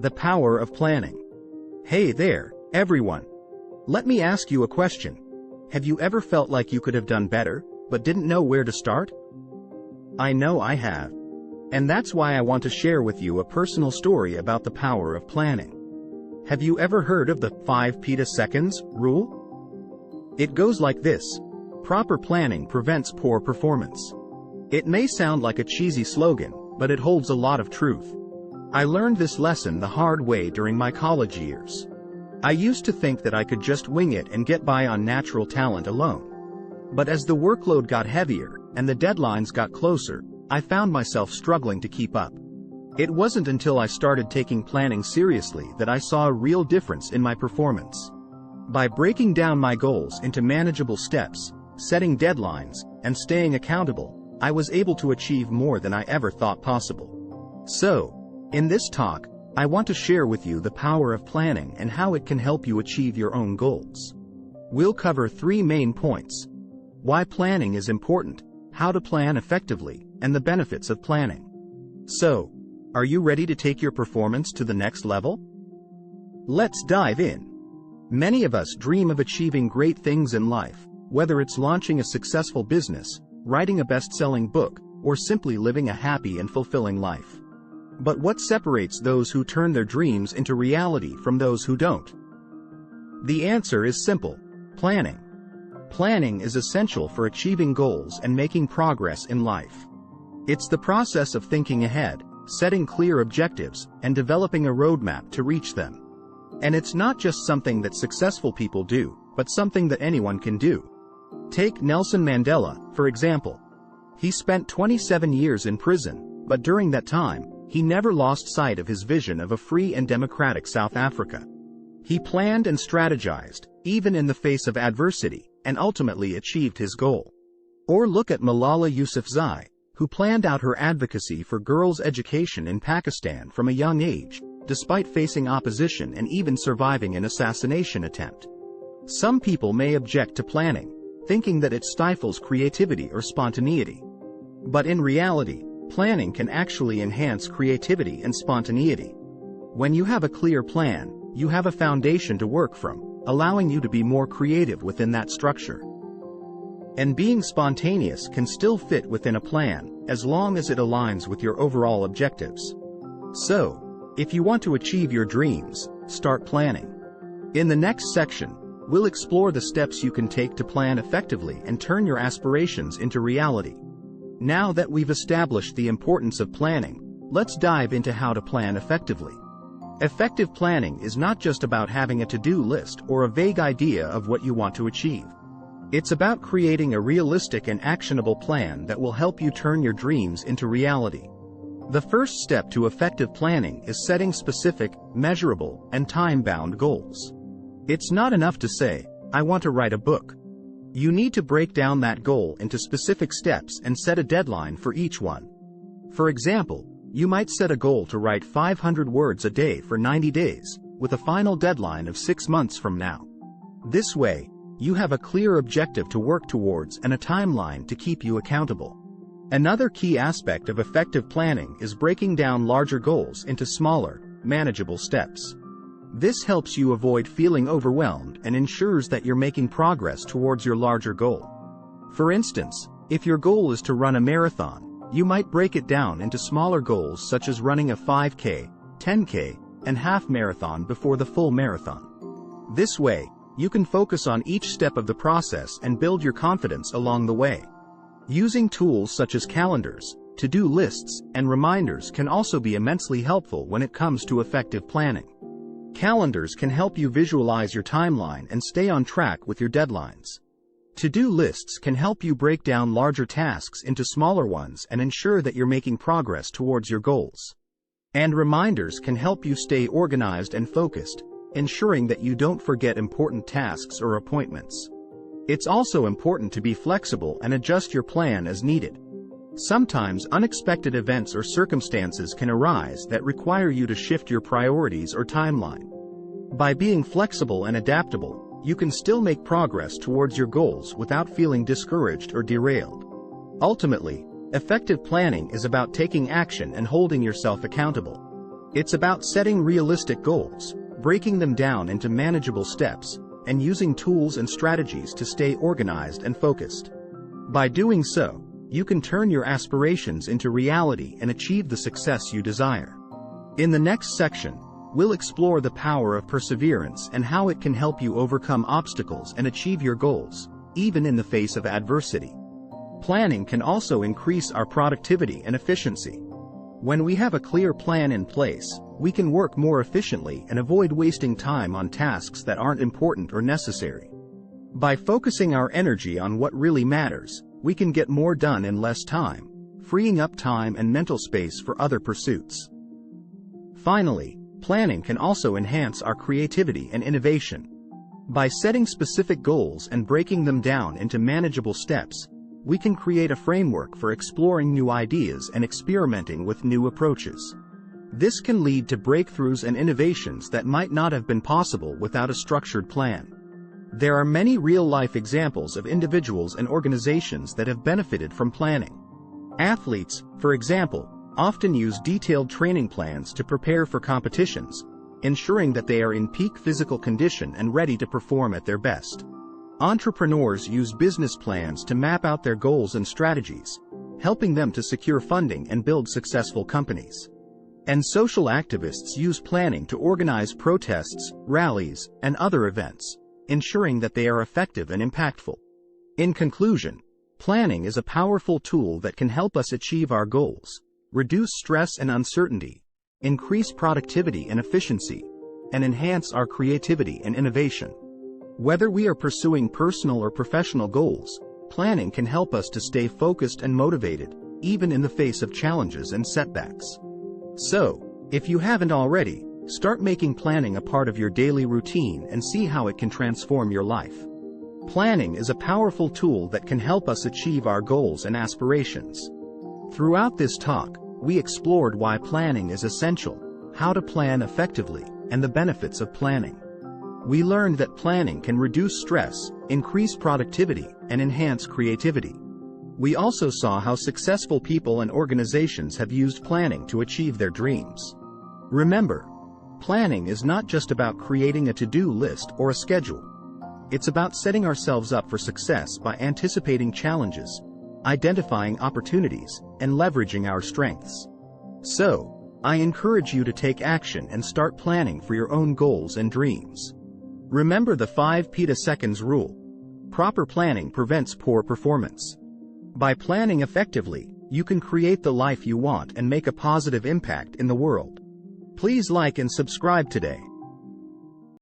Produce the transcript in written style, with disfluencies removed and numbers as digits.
The power of planning. Hey there, everyone. Let me ask you a question. Have you ever felt like you could have done better, but didn't know where to start? I know I have. And that's why I want to share with you a personal story about the power of planning. Have you ever heard of the 5 petaseconds rule? It goes like this. Proper planning prevents poor performance. It may sound like a cheesy slogan, but it holds a lot of truth. I learned this lesson the hard way during my college years. I used to think that I could just wing it and get by on natural talent alone. But as the workload got heavier, and the deadlines got closer, I found myself struggling to keep up. It wasn't until I started taking planning seriously that I saw a real difference in my performance. By breaking down my goals into manageable steps, setting deadlines, and staying accountable, I was able to achieve more than I ever thought possible. So, in this talk, I want to share with you the power of planning and how it can help you achieve your own goals. We'll cover 3 main points: why planning is important, how to plan effectively, and the benefits of planning. So, are you ready to take your performance to the next level? Let's dive in. Many of us dream of achieving great things in life, whether it's launching a successful business, writing a best-selling book, or simply living a happy and fulfilling life. But what separates those who turn their dreams into reality from those who don't? The answer is simple: planning. Planning is essential for achieving goals and making progress in life. It's the process of thinking ahead, setting clear objectives, and developing a roadmap to reach them. And it's not just something that successful people do, but something that anyone can do. Take Nelson Mandela, for example. He spent 27 years in prison, but during that time, he never lost sight of his vision of a free and democratic South Africa. He planned and strategized, even in the face of adversity, and ultimately achieved his goal. Or look at Malala Yousafzai, who planned out her advocacy for girls' education in Pakistan from a young age, despite facing opposition and even surviving an assassination attempt. Some people may object to planning, thinking that it stifles creativity or spontaneity. But in reality, planning can actually enhance creativity and spontaneity. When you have a clear plan, you have a foundation to work from, allowing you to be more creative within that structure. And being spontaneous can still fit within a plan, as long as it aligns with your overall objectives. So, if you want to achieve your dreams, start planning. In the next section, we'll explore the steps you can take to plan effectively and turn your aspirations into reality. Now that we've established the importance of planning, let's dive into how to plan effectively. Effective planning is not just about having a to-do list or a vague idea of what you want to achieve. It's about creating a realistic and actionable plan that will help you turn your dreams into reality. The first step to effective planning is setting specific, measurable, and time-bound goals. It's not enough to say, "I want to write a book." You need to break down that goal into specific steps and set a deadline for each one. For example, you might set a goal to write 500 words a day for 90 days, with a final deadline of 6 months from now. This way, you have a clear objective to work towards and a timeline to keep you accountable. Another key aspect of effective planning is breaking down larger goals into smaller, manageable steps. This helps you avoid feeling overwhelmed and ensures that you're making progress towards your larger goal. For instance, if your goal is to run a marathon, you might break it down into smaller goals such as running a 5K, 10K, and half marathon before the full marathon. This way, you can focus on each step of the process and build your confidence along the way. Using tools such as calendars, to-do lists, and reminders can also be immensely helpful when it comes to effective planning. Calendars can help you visualize your timeline and stay on track with your deadlines. To-do lists can help you break down larger tasks into smaller ones and ensure that you're making progress towards your goals. And reminders can help you stay organized and focused, ensuring that you don't forget important tasks or appointments. It's also important to be flexible and adjust your plan as needed. Sometimes unexpected events or circumstances can arise that require you to shift your priorities or timeline. By being flexible and adaptable, you can still make progress towards your goals without feeling discouraged or derailed. Ultimately, effective planning is about taking action and holding yourself accountable. It's about setting realistic goals, breaking them down into manageable steps, and using tools and strategies to stay organized and focused. By doing so, you can turn your aspirations into reality and achieve the success you desire. In the next section, we'll explore the power of perseverance and how it can help you overcome obstacles and achieve your goals, even in the face of adversity. Planning can also increase our productivity and efficiency. When we have a clear plan in place, we can work more efficiently and avoid wasting time on tasks that aren't important or necessary. By focusing our energy on what really matters, we can get more done in less time, freeing up time and mental space for other pursuits. Finally, planning can also enhance our creativity and innovation. By setting specific goals and breaking them down into manageable steps, we can create a framework for exploring new ideas and experimenting with new approaches. This can lead to breakthroughs and innovations that might not have been possible without a structured plan. There are many real-life examples of individuals and organizations that have benefited from planning. Athletes, for example, often use detailed training plans to prepare for competitions, ensuring that they are in peak physical condition and ready to perform at their best. Entrepreneurs use business plans to map out their goals and strategies, helping them to secure funding and build successful companies. And social activists use planning to organize protests, rallies, and other events, ensuring that they are effective and impactful. In conclusion, planning is a powerful tool that can help us achieve our goals, reduce stress and uncertainty, increase productivity and efficiency, and enhance our creativity and innovation. Whether we are pursuing personal or professional goals, planning can help us to stay focused and motivated, even in the face of challenges and setbacks. So, if you haven't already, start making planning a part of your daily routine and see how it can transform your life. Planning is a powerful tool that can help us achieve our goals and aspirations. Throughout this talk, we explored why planning is essential, how to plan effectively, and the benefits of planning. We learned that planning can reduce stress, increase productivity, and enhance creativity. We also saw how successful people and organizations have used planning to achieve their dreams. Remember, planning is not just about creating a to-do list or a schedule. It's about setting ourselves up for success by anticipating challenges, identifying opportunities, and leveraging our strengths. So, I encourage you to take action and start planning for your own goals and dreams. Remember the 5 petaseconds rule. Proper planning prevents poor performance. By planning effectively, you can create the life you want and make a positive impact in the world. Please like and subscribe today.